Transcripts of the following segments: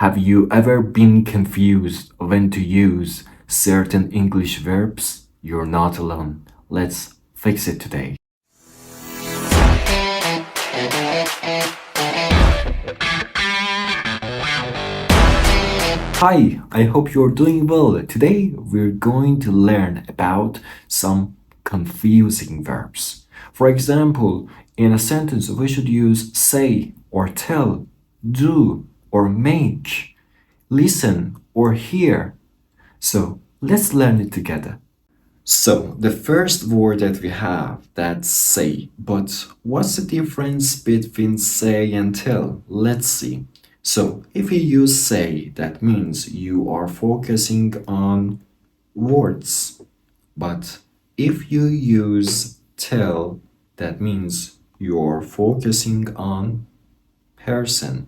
Have you ever been confused when to use certain English verbs? You're not alone. Let's fix it today. Hi, I hope you're doing well. Today we're going to learn about some confusing verbs. For example, in a sentence, we should use say or tell, do or make, listen or hear. So let's learn it together. So the first word that we have, that's say. But what's the difference between say and tell? Let's see. So if you use say, that means you are focusing on words. But if you use tell, that means you're focusing on person.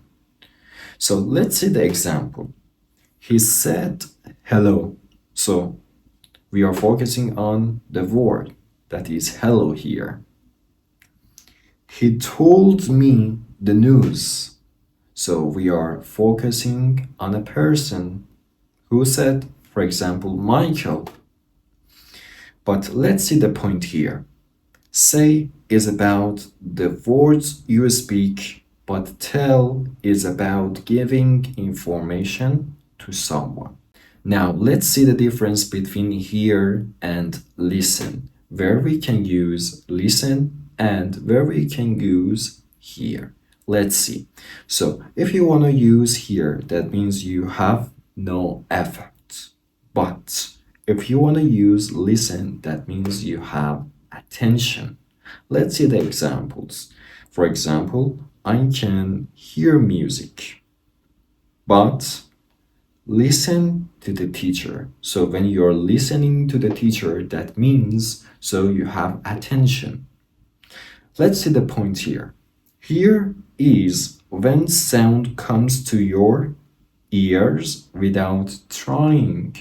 So let's see the example. He said hello. So we are focusing on the word that is hello here. He told me the news. So we are focusing on a person who said, for example, Michael. But let's see the point here. Say is about the words you speak, but tell is about giving information to someone. Now, let's see the difference between hear and listen, where we can use listen and where we can use hear. Let's see. So, if you want to use hear, that means you have no effort. But if you want to use listen, that means you have attention. Let's see the examples. For example, I can hear music, but listen to the teacher. So when you're listening to the teacher, that means so you have attention. Let's see the point here. Here is when sound comes to your ears without trying.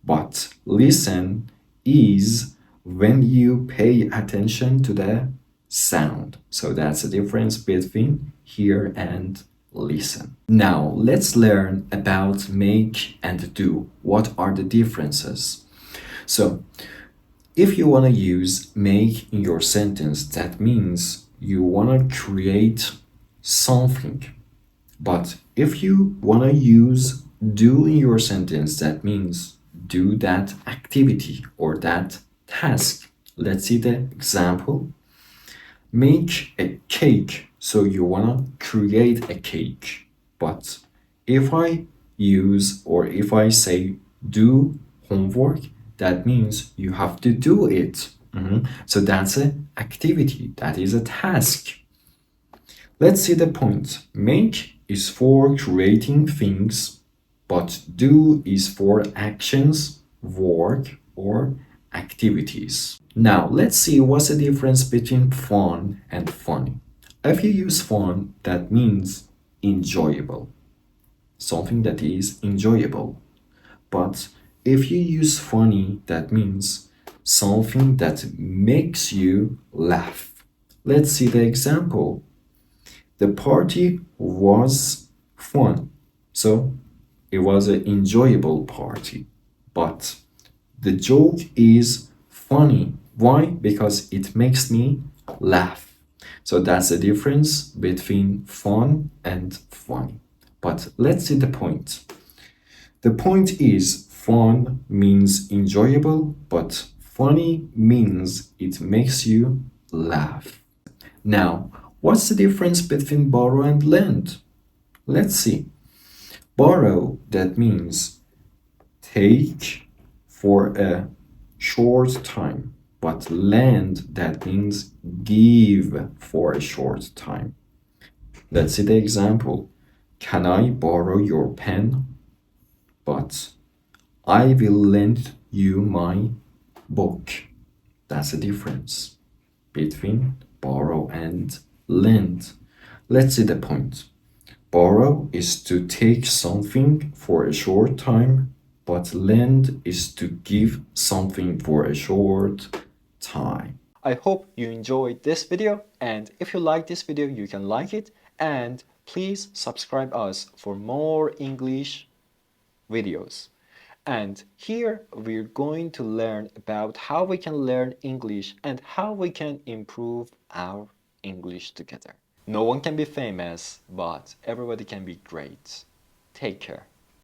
But listen is when you pay attention to the sound. So that's the difference between hear and listen. Now let's learn about make and do. What are the differences? So if you want to use make in your sentence, that means you want to create something. But if you want to use do in your sentence, that means do that activity or that task. Let's see the example. Make a cake. So you want to create a cake. But if I use or if I say do homework, that means you have to do it. So that's an activity, that is a task. Let's see the point. Make is for creating things, but do is for actions, work, or activities. Now, let's see what's the difference between fun and funny. If you use fun, that means enjoyable, something that is enjoyable. But if you use funny, that means something that makes you laugh. Let's see the example. The party was fun, so it was an enjoyable party. But the joke is funny. Why? Because it makes me laugh. So that's the difference between fun and funny. But let's see the point. The point is fun means enjoyable, but funny means it makes you laugh. Now, what's the difference between borrow and lend? Let's see. Borrow, that means take for a short time, but lend, that means give for a short time. Let's see the example. Can I borrow your pen? But I will lend you my book. That's the difference between borrow and lend. Let's see the point. Borrow is to take something for a short time, but lend is to give something for a short time. I hope you enjoyed this video, and if you like this video, you can like it and please subscribe us for more English videos. And here we're going to learn about how we can learn English and how we can improve our English together. No one can be famous, but everybody can be great. Take care.